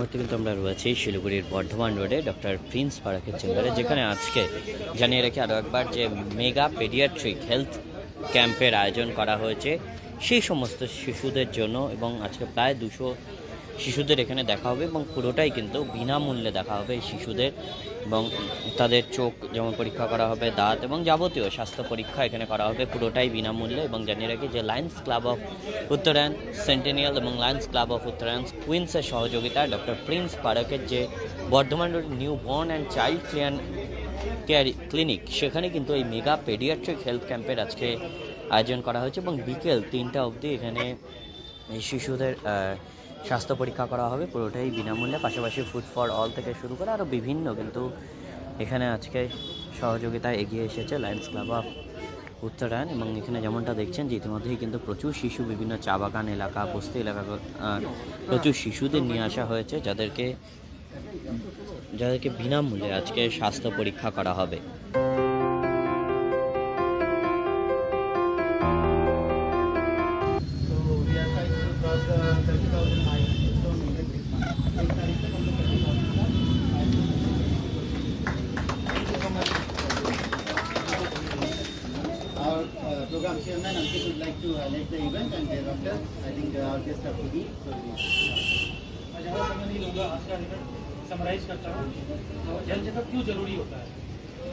মুহূর্তে কিন্তু আমরা রয়েছি শিলিগুড়ির বর্ধমান রোডে ডক্টর প্রিন্স ফারাকের চেম্বারে, যেখানে আজকে জানিয়ে রেখে আরও একবার যে মেগা পেডিয়াট্রিক হেলথ ক্যাম্পের আয়োজন করা হয়েছে সেই সমস্ত শিশুদের জন্য। এবং আজকে প্রায় 200 শিশুদের এখানে দেখা হবে এবং পুরোটাই কিন্তু বিনামূল্যে দেখা হবে এই শিশুদের। এবং তাদের চোখ যেমন পরীক্ষা করা হবে, দাঁত এবং যাবতীয় স্বাস্থ্য পরীক্ষা এখানে করা হবে পুরোটাই বিনামূল্যে। এবং জানিয়ে রাখি যে Lions club of Uttarayan centennial এবং লায়ন্স ক্লাব অফ উত্তরায়ণ কুইন্সের সহযোগিতায় ডক্টর প্রিন্স ফারাকের যে Bardhaman road new born and child care clinic, সেখানে কিন্তু এই মেগা পেডিয়াট্রিক হেলথ ক্যাম্পের আজকে আয়োজন করা হয়েছে। এবং বিকেল 3টা অবধি এখানে এই শিশুদের স্বাস্থ্য পরীক্ষা করা হবে পুরোটাই বিনামূল্যে। পাশাপাশি ফুড ফর অল থেকে শুরু করে আরও বিভিন্ন কিন্তু এখানে আজকে সহযোগিতায় এগিয়ে এসেছে লায়ন্স ক্লাব অফ উত্তরায়ণ। এবং এখানে যেমনটা দেখছেন যে ইতিমধ্যেই কিন্তু প্রচুর শিশু বিভিন্ন চা বাগান এলাকা, বস্তি এলাকা প্রচুর শিশুদের নিয়ে আসা হয়েছে, যাদেরকে বিনামূল্যে আজকে স্বাস্থ্য পরীক্ষা করা হবে। Program chairman Ankit would like to lead the event, and thereafter I think our guests have to be. मैं ज़्यादा समय नहीं लूँगा, आज का इवेंट समराइज करता हूँ। तो हेल्थ चेकअप क्यों ज़रूरी होता है?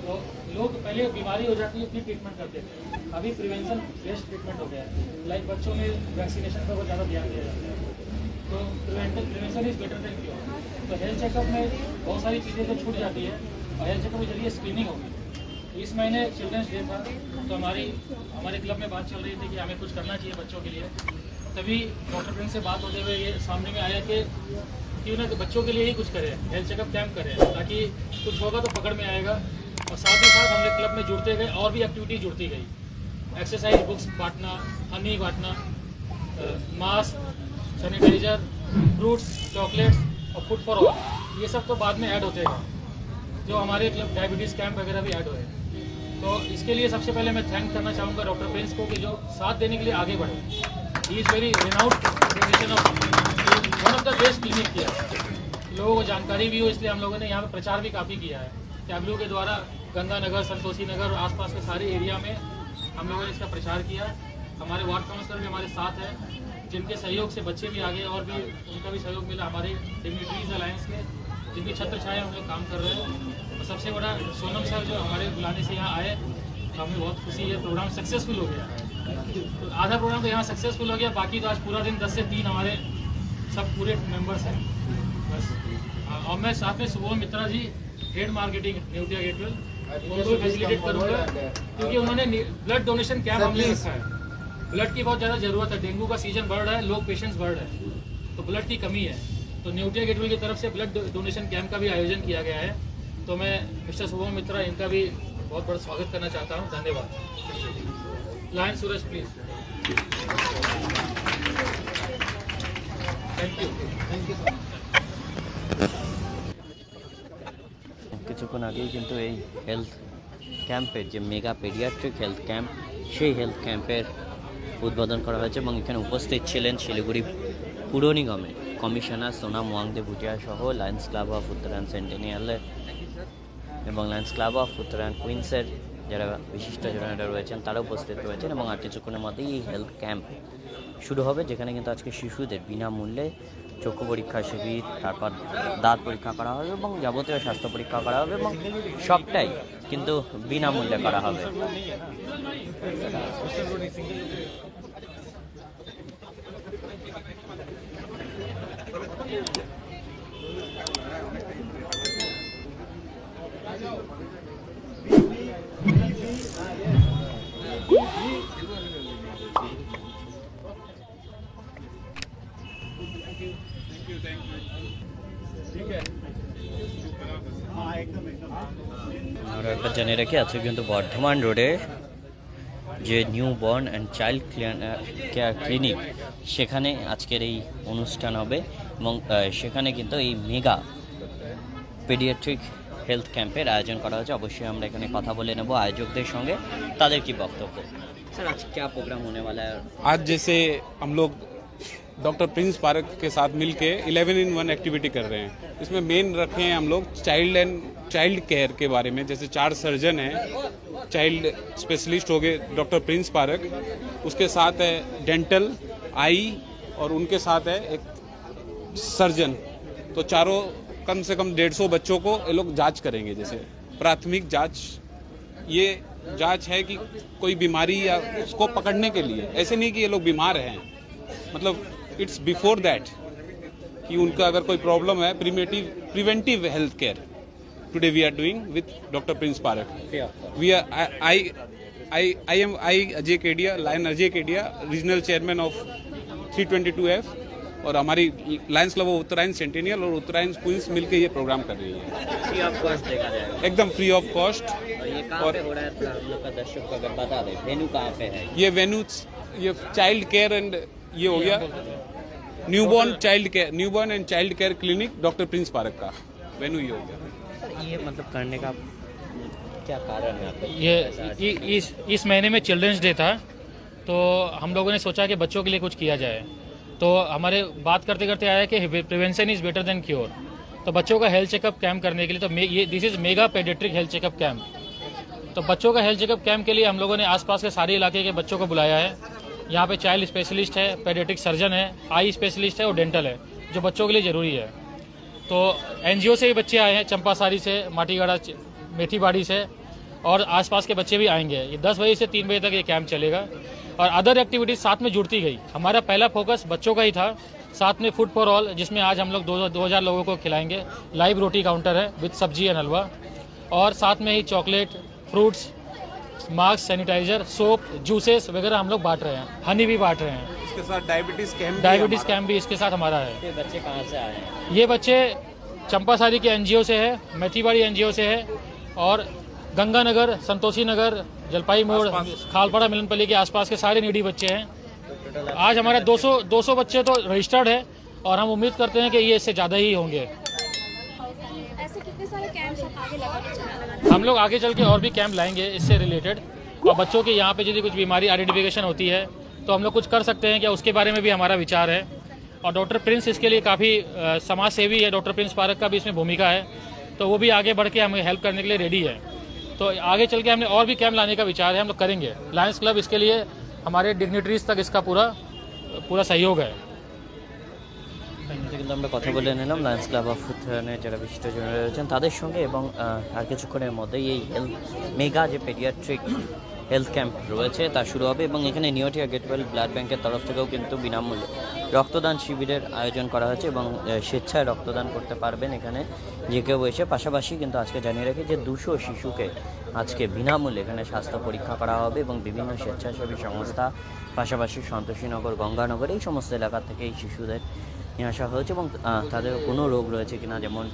तो लोग पहले बीमारी हो जाती है फिर ट्रीटमेंट करते थे, अभी प्रिवेंशन बेस्ड ट्रीटमेंट हो गया है। लाइक बच्चों में वैक्सीनेशन पर बहुत ज़्यादा ध्यान दिया जाता है, तो prevention is better than cure. तो हेल्थ चेकअप में बहुत सारी चीज़ें तो छूट जाती है, और हेल्थ चेकअप के जरिए स्क्रीनिंग होगी। इस महीने चिल्ड्रंस डे था, तो हमारे क्लब में बात चल रही थी कि हमें कुछ करना चाहिए बच्चों के लिए। तभी डॉक्टर प्रिंस से बात होते हुए ये सामने में आया कि क्यों ना बच्चों के लिए ही कुछ करें, हेल्थ चेकअप कैंप करें, ताकि कुछ होगा तो पकड़ में आएगा। और साथ ही साथ हमने क्लब में जुड़ते गए और भी एक्टिविटी जुड़ती गई, एक्सरसाइज बुक्स बांटना, हनी बांटना, मास्क, सैनिटाइजर, फ्रूट्स, चॉकलेट्स और फूड फॉर ऑल, ये सब तो बाद में ऐड होते गए। जो हमारे क्लब डायबिटीज़ कैंप वगैरह भी ऐड हुए। तो इसके लिए सबसे पहले मैं थैंक करना चाहूँगा डॉक्टर प्रिंस को कि जो साथ देने के लिए आगे बढ़े। He is very renowned physician of one of the best clinic किया। लोगों को जानकारी भी हो, इसलिए हम लोगों ने यहाँ पर प्रचार भी काफ़ी किया है। टैबलू के द्वारा गंगानगर, संतोषी नगर और आसपास के सारे एरिया में हम लोगों ने इसका प्रचार किया। हमारे वार्ड काउंसलर भी हमारे साथ हैं, जिनके सहयोग से बच्चे भी आगे और भी उनका भी सहयोग मिला। हमारे डिग्निटरीज अलायंस में जिनकी छत्र छाया हम लोग काम कर रहे हैं। और सबसे बड़ा सोनम सर जो हमारे बुलाने से यहाँ आए, तो हमें बहुत खुशी है। प्रोग्राम सक्सेसफुल हो गया, तो आधा प्रोग्राम तो यहाँ सक्सेसफुल हो गया, बाकी तो आज पूरा दिन 10 से 3 हमारे सब पूरे मेंबर्स हैं बस। और मैं साथ में सुबोध मित्रा जी, हेड मार्केटिंग न्यूटिया गेटवेल, उनको फैसिलिटेट करूँगा, क्योंकि उन्होंने ब्लड डोनेशन कैंप हमने रखा है। ब्लड की बहुत ज़्यादा ज़रूरत है, डेंगू का सीजन बढ़ रहा है, लोग पेशेंट्स बढ़ रहे हैं, तो ब्लड की कमी है। तो न्यूटिया गेटवेल की तरफ से ब्लड डोनेशन कैंप का भी आयोजन किया गया है। तो मैं मिस्टर शुभम मित्रा, इनका भी बहुत बड़ा स्वागत करना चाहता हूँ। धन्यवाद। Lion Suraj please. Thank you so much. কিছুক্ষণ আগেই কিন্তু এই হেলথ ক্যাম্পের যে মেগা পেডিয়াট্রিক হেলথ ক্যাম্প, সেই হেলথ ক্যাম্পের উদ্বোধন করা হয়েছে। এবং এখানে উপস্থিত ছিলেন শিলিগুড়ি পুর নিগমের কমিশনার সোনাম ওয়াংদে ভুটিয়া সহ লায়ন্স ক্লাব অফ উত্তরায়ণ সেন্টেনিয়ালের এবং লায়ন্স ক্লাব অফ উত্তরায়ণ কুইন্সের যারা বিশিষ্টজনেরা রয়েছেন তারা উপস্থিত রয়েছেন। এবং আর কিছুক্ষণের মধ্যেই এই হেলথ ক্যাম্প শুরু হবে, যেখানে কিন্তু আজকে শিশুদের বিনামূল্যে চক্ষু পরীক্ষা শিবির, তারপর দাঁত পরীক্ষা করা হবে এবং যাবতীয় স্বাস্থ্য পরীক্ষা করা হবে, এবং সবটাই কিন্তু বিনামূল্যে করা হবে। আমরা একবার জানিয়ে রাখি আজকে কিন্তু বর্ধমান রোডে যে new born and child care clinic, সেখানে আজকের এই অনুষ্ঠান হবে। এবং সেখানে কিন্তু এই মেগা পেডিয়াট্রিক हेल्थ कैंपर आयोजन करा है। अवश्य हम एखाने कथा बोले नेब आयोजकदेर संगे, तादेर की बक्तव्य। सर आज क्या प्रोग्राम होने वाला है? आज जैसे हम लोग डॉक्टर प्रिंस पारक के साथ मिलके 11-in-1 एक्टिविटी कर रहे हैं। इसमें मेन रखे हैं हम लोग चाइल्ड केयर के बारे में, जैसे 4 सर्जन हैं, चाइल्ड स्पेशलिस्ट हो गए डॉक्टर प्रिंस पारक, उसके साथ है डेंटल, आई और उनके साथ है एक सर्जन। तो चारों कम से कम 150 बच्चों को ये लोग जांच करेंगे। जैसे प्राथमिक जांच, ये जांच है कि कोई बीमारी या उसको पकड़ने के लिए, ऐसे नहीं कि ये लोग बीमार हैं, मतलब इट्स बिफोर दैट कि उनका अगर कोई प्रॉब्लम है, preventive health care today we are doing with doctor prince Parakh. We are I am Ajay Kedia, lion Ajay Kedia, regional chairman of 322F, और हमारी lions club of Uttarayan centennial और उत्तरायण क्वींस मिलकर ये प्रोग्राम कर रही है। फ्री ऑफ कॉस्ट देखा जाएगा, एकदम फ्री ऑफ कॉस्ट। और ये कहाँ पे हो रहा है, थोड़ा हम लोग का दर्शक को अगर बता दें, वेन्यू कहाँ पे है? ये वेन्यू, ये चाइल्ड केयर एंड ये हो गया newborn and child care clinic doctor prince park का वेन्यू ये हो गया। ये मतलब करने का क्या कारण है आपका? ये इस महीने में चिल्ड्रंस डे था, तो हम लोगों ने सोचा कि बच्चों के लिए कुछ किया जाए। तो हमारे बात करते करते आया कि prevention is better than cure. तो बच्चों का हेल्थ चेकअप कैंप करने के लिए, तो ये this is mega paediatric health checkup camp. तो बच्चों का हेल्थ चेकअप कैंप के लिए हम लोगों ने आसपास के सारे इलाके के बच्चों को बुलाया है। यहाँ पे चाइल्ड स्पेशलिस्ट है, पेडियाट्रिक सर्जन है, आई स्पेशलिस्ट है और डेंटल है, जो बच्चों के लिए ज़रूरी है। तो NGO से ही बच्चे आए हैं, चंपासारी से, माटीगाड़ा, मेथीबाड़ी से, और आसपास के बच्चे भी आएंगे। ये 10 बजे से 3 बजे तक ये कैंप चलेगा, और अदर एक्टिविटीज़ साथ में जुड़ती गई। हमारा पहला फोकस बच्चों का ही था, साथ में फूड फॉर ऑल, जिसमें आज हम लोग 2000 लोगों को खिलाएंगे। लाइव रोटी काउंटर है विद सब्जी एंड हलवा, और साथ में ही chocolate, fruits, mask, sanitiser, soap, juices वगैरह हम लोग बांट रहे हैं, हनी भी बांट रहे हैं। इसके साथ डायबिटीज कैंप भी इसके साथ हमारा है। ये बच्चे कहाँ से आए हैं? ये बच्चे चंपासारी के NGO से है, मेथीबाड़ी NGO से है, और गंगानगर, संतोषी नगर, जलपाई मोड़, खालपाड़ा, मिलनपल्ली के आसपास के सारे नीडी बच्चे हैं। आज हमारा 200 बच्चे तो रजिस्टर्ड है, और हम उम्मीद करते हैं कि ये इससे ज़्यादा ही होंगे। ऐसे कितने सारे कैंप्स आप आगे लगाने? हम लोग आगे चल के और भी कैंप लाएंगे इससे रिलेटेड, और बच्चों के यहाँ पे यदि कुछ बीमारी आइडेंटिफिकेशन होती है तो हम लोग कुछ कर सकते हैं क्या, उसके बारे में भी हमारा विचार है। और डॉक्टर प्रिंस इसके लिए काफ़ी समाज सेवी है, डॉक्टर प्रिंस पारक का भी इसमें भूमिका है, तो वो भी आगे बढ़ के हमें हेल्प करने के लिए रेडी है। तो आगे चल के हमने और भी कैंप लाने का विचार है, हम लोग करेंगे। लायंस क्लब इसके लिए हमारे डिग्निटरीज तक इसका पूरा सहयोग है। কিন্তু আমরা কথা বলে নিলাম লায়ন্স ক্লাব অফ উত্তরায়ণের যারা বিশিষ্টজনেরা রয়েছেন তাদের সঙ্গে, এবং আর কিছুক্ষণের মধ্যেই এই মেগা যে পেডিয়াট্রিক হেলথ ক্যাম্প রয়েছে তা শুরু হবে, এবং এখানে নিউটিয়া গেটওয়েল ব্লাড ব্যাংকের তরফ থেকেও কিন্তু বিনামূল্যে রক্তদান শিবিরের আয়োজন করা হয়েছে, এবং স্বেচ্ছায় রক্তদান করতে পারবেন এখানে যে কেউ এসে। পাশাপাশি কিন্তু আজকে জানিয়ে রাখি যে 200 শিশুকে আজকে বিনামূল্যে এখানে স্বাস্থ্য পরীক্ষা করা হবে, এবং বিভিন্ন স্বেচ্ছাসেবী সংস্থা, পাশাপাশি সন্তোষীনগর, গঙ্গানগর, এই সমস্ত এলাকা থেকে এই শিশুদের নিয়ে আসা হয়েছে, এবং তাদের কোনো রোগ রয়েছে কিনা, যেমন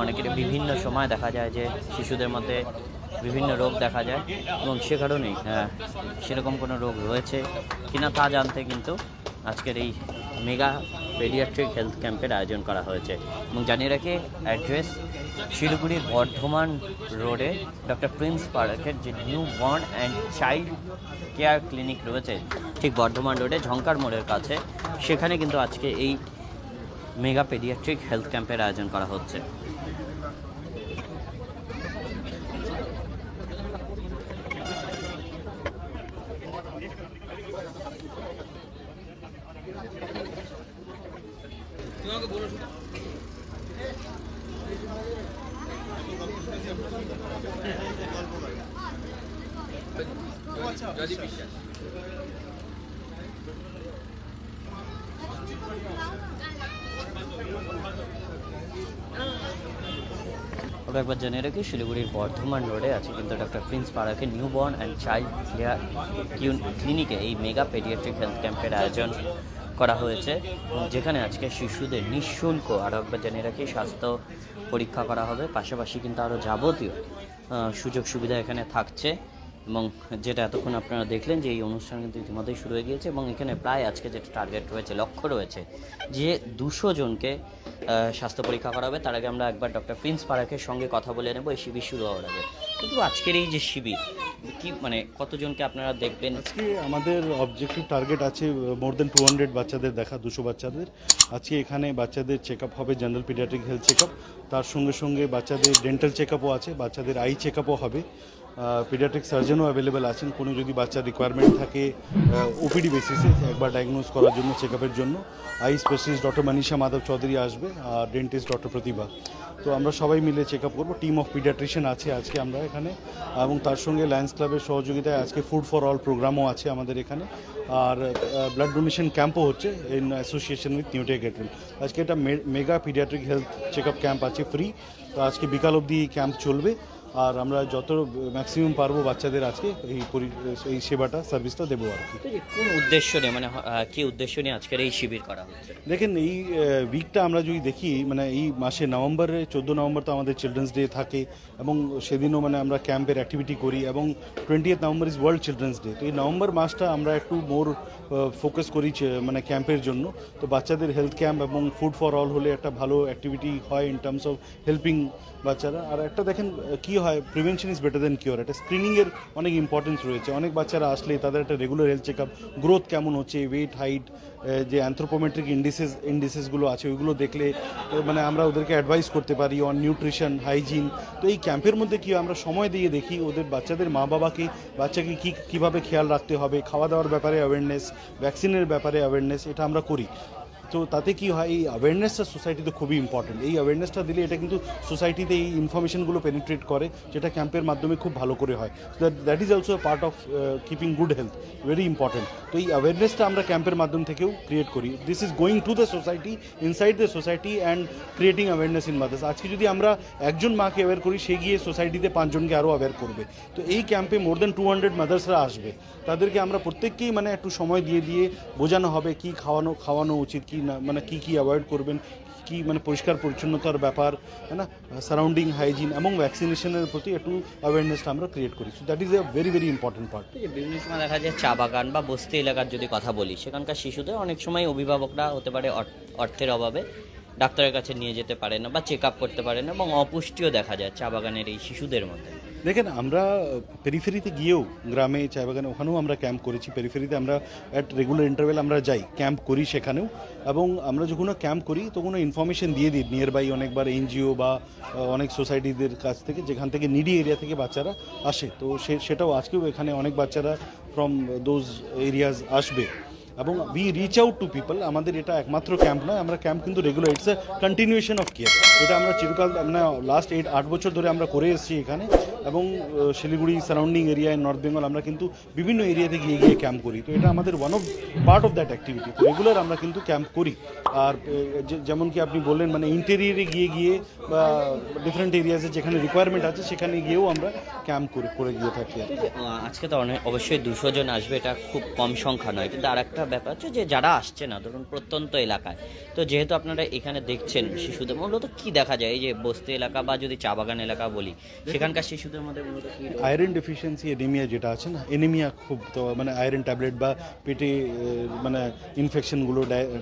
অনেকের বিভিন্ন সময় দেখা যায় যে শিশুদের মধ্যে বিভিন্ন রোগ দেখা যায়, এবং সে কারণেই সেরকম কোনো রোগ রয়েছে কিনা তা জানতে কিন্তু আজকের এই মেগা পেডিয়াট্রিক হেলথ ক্যাম্পের আয়োজন করা হয়েছে। এবং জানিয়ে রাখি অ্যাড্রেস শিলিগুড়ির বর্ধমান রোডে ডক্টর প্রিন্স পার্কের যে new born and child care clinic রয়েছে, ঠিক বর্ধমান রোডে ঝঙ্কার মোড়ের কাছে, সেখানে কিন্তু আজকে এই মেগা পেডিয়াট্রিক হেলথ ক্যাম্পের আয়োজন করা হচ্ছে। আমরা একবার জেনে রাখি শিলিগুড়ির বর্ধমান রোডে আছে কিন্তু ডক্টর প্রিন্স পারাকে নিউবর্ন অ্যান্ড চাইল্ড কেয়ার ক্লিনিকে এই মেগা পেডিয়াট্রিক হেলথ ক্যাম্পের আয়োজন করা হয়েছে, যেখানে আজকে শিশুদের নিঃশুল্ক, আরও একবার জেনে রাখি, স্বাস্থ্য পরীক্ষা করা হবে। পাশাপাশি কিন্তু আরও যাবতীয় সুযোগ সুবিধা এখানে থাকছে, এবং যেটা এতক্ষণ আপনারা দেখলেন যে এই অনুষ্ঠান কিন্তু ইতিমধ্যেই শুরু হয়ে গিয়েছে, এবং এখানে প্রায় আজকে যেটা টার্গেট রয়েছে, লক্ষ্য রয়েছে যে 200 জনকে স্বাস্থ্য পরীক্ষা করা হবে। তার আগে আমরা একবার ডক্টর প্রিন্স পারাকের সঙ্গে কথা বলে নেব এই শিবির শুরু হওয়ার আগে। কিন্তু আজকের এই যে শিবির কি মানে কতজনকে আপনারা দেখবেন? আজকে আমাদের অবজেক্টিভ টার্গেট আছে মোর দেন 200 বাচ্চাদের দেখা, 200 বাচ্চাদের। আজকে এখানে বাচ্চাদের চেক আপ হবে, general pediatric health check up, তার সঙ্গে সঙ্গে বাচ্চাদের ডেন্টাল চেক আপও আছে, বাচ্চাদের আই চেক আপও হবে। পিডিয়াট্রিক সার্জনও অ্যাভেলেবেল আছেন, কোনো যদি বাচ্চার রিকোয়ারমেন্ট থাকে ওপিডি বেসিসে একবার ডায়াগনোজ করার জন্য, চেক আপের জন্য eye specialist doctor Manisha Madhav Chowdhury আসবে, আর ডেন্টিস্ট ডক্টর প্রতিভা। তো আমরা সবাই মিলে চেক আপ করবো, টিম অফ পিডিয়াট্রিশিয়ান আছে আজকে আমরা এখানে, এবং তার সঙ্গে লায়ন্স ক্লাবের সহযোগিতায় আজকে ফুড ফর অল প্রোগ্রামও আছে আমাদের এখানে, আর ব্লাড ডোনেশন ক্যাম্পও হচ্ছে in association with Neotia catering. আজকে একটা mega pediatric health check up camp আছে ফ্রি, তো আজকে বিকাল অবধি এই ক্যাম্প চলবে, আর আমরা যত ম্যাক্সিমাম পারবো বাচ্চাদের আজকে এই সেবাটা সার্ভিসটা দেবো আর কি। কোন উদ্দেশ্য নিয়ে মানে কি উদ্দেশ্য নিয়ে আজকের এই শিবির করা হচ্ছে? দেখেন এই উইকটা আমরা যদি দেখি, মানে এই মাসে নভেম্বরে 14 নভেম্বর তো আমাদের চিলড্রেন্স ডে থাকে, এবং সেদিনও মানে আমরা ক্যাম্পের অ্যাক্টিভিটি করি, এবং 20th November is world children's day. তো এই নভেম্বর মাসটা আমরা একটু মোর ফোকাস করি মানে ক্যাম্পের জন্য। তো বাচ্চাদের হেলথ ক্যাম্প এবং ফুড ফর অল হলে একটা ভালো অ্যাক্টিভিটি হয় ইন টার্মস অফ হেল্পিং বাচ্চারা। আর একটা দেখেন কি হয়, prevention is better then cure. একটা স্ক্রিনিংয়ের অনেক ইম্পর্টেন্স রয়েছে। অনেক বাচ্চারা আসলে তাদের একটা regular health check up, growth কেমন হচ্ছে, ওয়েট, হাইট, যে অ্যানথ্রোপোমেট্রিক ইন্ডিসেসগুলো আছে ওইগুলো দেখলে মানে আমরা ওদেরকে অ্যাডভাইস করতে পারি অন নিউট্রিশন, হাইজিন। তো এই ক্যাম্পের মধ্যে কি আমরা সময় দিয়ে দেখি ওদের বাচ্চাদের মা বাবাকে বাচ্চাকে কীভাবে খেয়াল রাখতে হবে, খাওয়া দাওয়ার ব্যাপারে অ্যাওয়ারনেস, ভ্যাকসিনের ব্যাপারে অ্যাওয়ারনেস, এটা আমরা করি। তো তাতে কি হয়, এই অ্যাওয়ারনেসটা সোসাইটিতে খুবই ইম্পর্টেন্ট। এই অ্যাওয়ারনেসটা দিলে এটা কিন্তু সোসাইটিতে এই ইনফরমেশনগুলো পেনিট্রেট করে, যেটা ক্যাম্পের মাধ্যমে খুব ভালো করে হয়। That is also part of keeping good health, very important. তো এই অ্যাওয়ারনেসটা আমরা ক্যাম্পের মাধ্যম থেকেও ক্রিয়েট করি। This is going to the society, inside the society and creating awareness in mother's. আজকে যদি আমরা একজন মাকে অ্যাওয়ার করি, সে গিয়ে সোসাইটিতে 5 জনকে আরও অ্যাওয়ার করবে। তো এই ক্যাম্পে মোর দেন 200 মাদার্সরা আসবে, তাদেরকে আমরা প্রত্যেককেই মানে একটু সময় দিয়ে বোঝানো হবে কি খাওয়ানো উচিত, কি না, মানে কি অ্যাভয়েড করবেন, কি মানে পরিষ্কার পরিচ্ছন্নতার ব্যাপার, হ্যাঁ না, সারাউন্ডিং হাইজিন এবং ভ্যাকসিনেশনের প্রতি একটু অ্যাওয়ারনেসটা আমরা ক্রিয়েট করি। So that is a very very important part. বিভিন্ন সময় দেখা যায় চা বাগান বা বস্তি এলাকার যদি কথা বলি, সেখানকার শিশুদের অনেক সময় অভিভাবকরা হতে পারে অর্থের অভাবে ডাক্তারের কাছে নিয়ে যেতে পারে না বা চেক আপ করতে পারে না, এবং অপুষ্টিও দেখা যায় চা বাগানের এই শিশুদের মধ্যে। দেখেন আমরা পেরিফেরিতে গিয়েও, গ্রামে চা বাগানে ওখানেও আমরা ক্যাম্প করেছি। পেরিফেরিতে আমরা অ্যাট রেগুলার ইন্টারভেল আমরা যাই, ক্যাম্প করি সেখানেও। এবং আমরা যখন ক্যাম্প করি তখন ইনফরমেশন দিয়ে দিই নিয়ার বাই অনেকবার এনজিও বা অনেক সোসাইটিদের কাছ থেকে, যেখান থেকে নিডি এরিয়া থেকে বাচ্চারা আসে। তো সেটাও আজকেও এখানে অনেক বাচ্চারা ফ্রম দোজ এরিয়াজ আসবে, এবং we reach out to people. আমাদের এটা একমাত্র ক্যাম্প নয়, আমরা ক্যাম্প কিন্তু regular, it's a continuation of care. এটা আমরা চিরকাল মানে লাস্ট 8 বছর ধরে আমরা করে এসেছি এখানে, এবং শিলিগুড়ি সারাউন্ডিং এরিয়ায়, নর্থ বেঙ্গল আমরা কিন্তু বিভিন্ন এরিয়াতে গিয়ে ক্যাম্প করি। তো এটা আমাদের one of part of that activity. তো রেগুলার আমরা কিন্তু ক্যাম্প করি। আর যেমন কি আপনি বললেন, মানে ইন্টেরিয়ারে গিয়ে বা ডিফারেন্ট এরিয়াসে যেখানে রিকোয়ারমেন্ট আছে সেখানে গিয়েও আমরা ক্যাম্প করে গিয়ে থাকি। আজকে তো অবশ্যই 200 জন আসবে, এটা খুব কম সংখ্যা নয়, কিন্তু আর একটা ব্যাপার হচ্ছে যে যারা আসছে না, ধরুন প্রত্যন্ত এলাকায়, তো যেহেতু আপনারা এখানে দেখছেন শিশুদের মূলত কি দেখা যায়, এই যে বস্তি এলাকা বা যদি চা বাগান এলাকা বলি, সেখানকার শিশুদের মধ্যে মূলত কি আয়রন ডেফিসিয়েন্সি, এনিমিয়া যেটা আছে না, এনিমিয়া খুব, তো মানে আয়রন ট্যাবলেট বা পেটে মানে ইনফেকশনগুলো,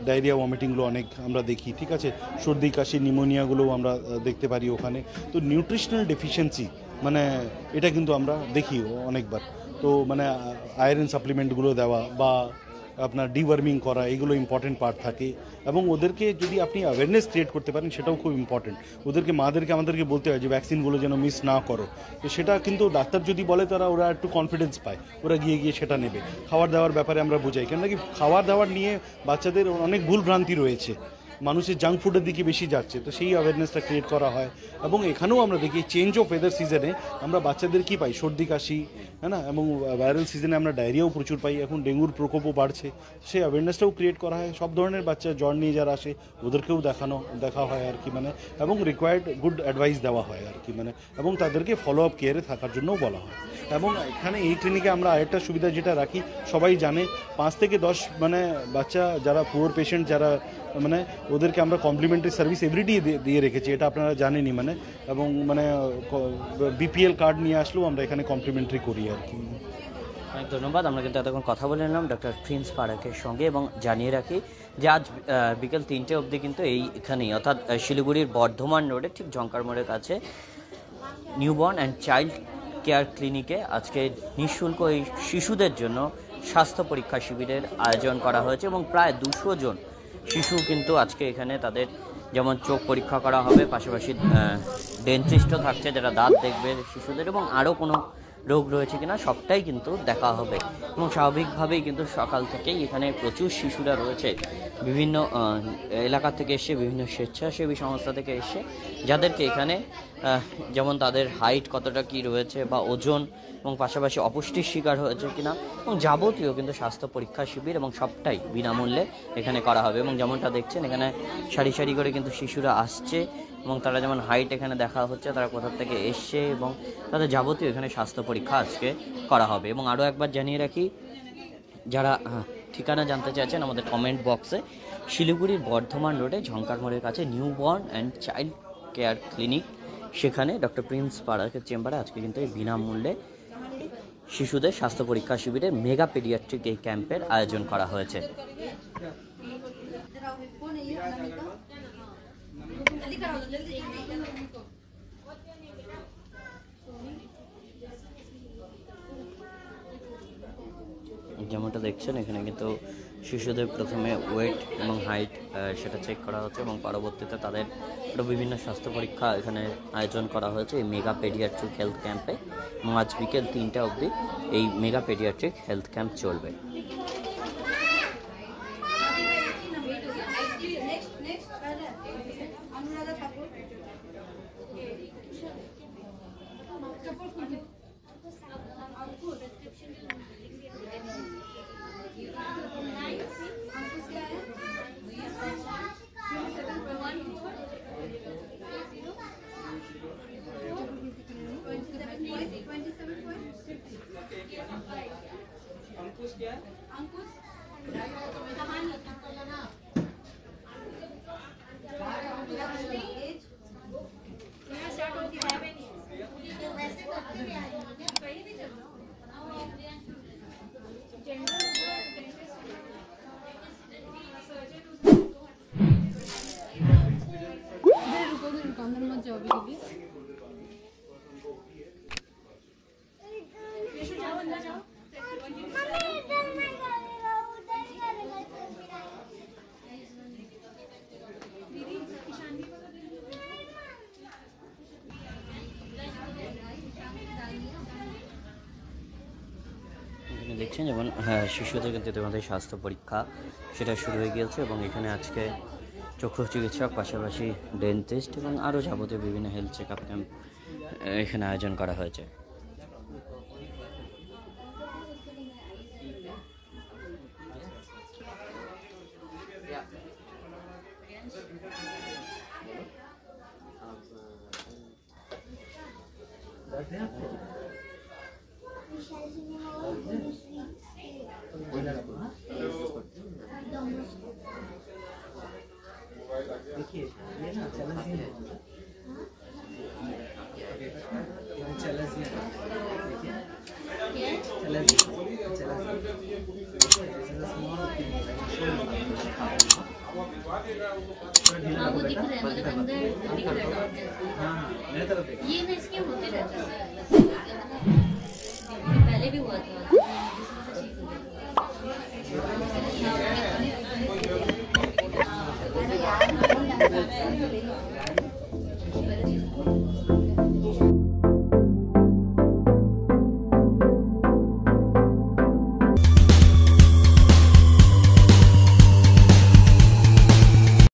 ডায়রিয়া, ভমিটিংগুলো অনেক আমরা দেখি, ঠিক আছে, সর্দি কাশি, নিউমোনিয়াগুলোও আমরা দেখতে পারি ওখানে। তো নিউট্রিশনাল ডেফিসিয়েন্সি মানে এটা কিন্তু আমরা দেখি অনেকবার। তো মানে আয়রন সাপ্লিমেন্টগুলো দেওয়া বা আপনার ডিওয়ার্মিং করা, এগুলো ইম্পর্টেন্ট পার্ট থাকে। এবং ওদেরকে যদি আপনি অ্যাওয়ারনেস ক্রিয়েট করতে পারেন, সেটাও খুব ইম্পর্টেন্ট। ওদেরকে আমাদেরকে বলতে হয় যে ভ্যাকসিনগুলো যেন মিস না করো। তো সেটা কিন্তু ডাক্তার যদি বলে, ওরা একটু কনফিডেন্স পায়, ওরা গিয়ে সেটা নেবে। খাবার দাবার ব্যাপারে আমরা বোঝাই, কেন কি খাবার দাবার নিয়ে বাচ্চাদের অনেক ভুল ভ্রান্তি রয়েছে, মানুষের জাঙ্ক ফুডের দিকে বেশি যাচ্ছে। তো সেই অ্যাওয়ারনেসটা ক্রিয়েট করা হয়। এবং এখানেও আমরা দেখি চেঞ্জ অফ ওয়েদার সিজনে আমরা বাচ্চাদের কি পাই, সর্দি কাশি, হ্যাঁ না, এবং ভাইরাল সিজনে আমরা ডায়রিয়াও প্রচুর পাই। এখন ডেঙ্গুর প্রকোপও বাড়ছে, সেই অ্যাওয়ারনেসটাও ক্রিয়েট করা হয়। সব ধরনের বাচ্চা জ্বর নিয়ে যারা আসে ওদেরকেও দেখা হয় আর কি, মানে, এবং রিকোয়ার্ড গুড অ্যাডভাইস দেওয়া হয় আর কি, মানে, এবং তাদেরকে ফলো আপ কেয়ারে থাকার জন্যও বলা হয়। এবং এখানে এই ক্লিনিকে আমরা আরেকটা সুবিধা যেটা রাখি, সবাই জানে, 5 থেকে 10 মানে বাচ্চা যারা পুয়ার পেশেন্ট, যারা মানে ওদেরকে আমরা কমপ্লিমেন্টারি সার্ভিস এভরিডে দিয়ে রেখেছি, এটা আপনারা জানেনই, মানে, এবং মানে বিপিএল কার্ড নিয়ে আসলেও আমরা এখানে কমপ্লিমেন্টারি করি আর কি। অনেক ধন্যবাদ। আমরা কিন্তু এতক্ষণ কথা বলে নিলাম ডক্টর প্রিন্স ফারাকের সঙ্গে, এবং জানিয়ে রাখি যে আজ বিকেল 3টে অবধি কিন্তু এইখানেই, অর্থাৎ শিলিগুড়ির বর্ধমান রোডে ঠিক জঙ্কার মোড়ের কাছে নিউবর্ন অ্যান্ড চাইল্ড কেয়ার ক্লিনিকে আজকে নিঃশুল্ক এই শিশুদের জন্য স্বাস্থ্য পরীক্ষা শিবিরের আয়োজন করা হয়েছে এবং প্রায় 200 জন শিশু কিন্তু আজকে এখানে তাদের যেমন চোখ পরীক্ষা করা হবে, পাশাপাশি ডেন্টিস্টও থাকছে যারা দাঁত দেখবে শিশুদের, এবং আরও কোনো রোগ রয়েছে কিনা সবটাই কিন্তু দেখা হবে। এবং স্বাভাবিকভাবেই কিন্তু সকাল থেকেই এখানে প্রচুর শিশুরা রয়েছে, বিভিন্ন এলাকা থেকে এসে, বিভিন্ন স্বেচ্ছাসেবী সংস্থা থেকে এসে, যাদেরকে এখানে যেমন তাদের হাইট কতটা কি রয়েছে বা ওজন, এবং পাশাপাশি অপুষ্টির শিকার হয়েছে কিনা, এবং যাবতীয় কিন্তু স্বাস্থ্য পরীক্ষা শিবির এবং সবটাই বিনামূল্যে এখানে করা হবে। এবং যেমনটা দেখছেন এখানে সারি সারি করে কিন্তু শিশুরা আসছে, এবং তারা যেমন হাইট এখানে দেখা হচ্ছে তারা কোথা থেকে এসছে, এবং তাদের যাবতীয় এখানে স্বাস্থ্য পরীক্ষা আজকে করা হবে। এবং আরও একবার জানিয়ে রাখি, যারা ঠিকানা জানতে চাইছেন আমাদের কমেন্ট বক্সে, শিলিগুড়ির বর্ধমান রোডে ঝঙ্কার মোড়ের কাছে new born and child care clinic, সেখানে ডক্টর প্রিন্স পারাকের চেম্বারে আজকে কিন্তু এই বিনামূল্যে শিশুদের স্বাস্থ্য পরীক্ষা শিবিরের মেগা পেডিয়াট্রিক এই ক্যাম্পের আয়োজন করা হয়েছে। যেমনটা দেখছেন এখানে কিন্তু শিশুদের প্রথমে ওয়েট এবং হাইট সেটা চেক করা হচ্ছে, এবং পরবর্তীতে তাদের আরও বিভিন্ন স্বাস্থ্য পরীক্ষা এখানে আয়োজন করা হয়েছে এই মেগা পেডিয়াট্রিক হেলথ ক্যাম্পে। এবং আজ বিকেল 3টা অবধি এই মেগা পেডিয়াট্রিক হেলথ ক্যাম্প চলবে। দেখছেন যেমন শিশুদের কিন্তু ইতিমধ্যে স্বাস্থ্য পরীক্ষা সেটা শুরু হয়ে গিয়েছে, এবং এখানে আজকে চক্ষু চিকিৎসক, পাশাপাশি ডেন্টিস্ট এবং আরও যাবতীয় বিভিন্ন হেলথ চেক আপ ক্যাম্প এখানে আয়োজন করা হয়েছে। देखिए ये ना चलसियन है, चलसियन देखिए हाँ वो दिख रहा है, मतलब अंदर दिख रहा है। हाँ मेरे तरफ देखिए, ये ना इसके होते रहता है, पहले भी हुआ था।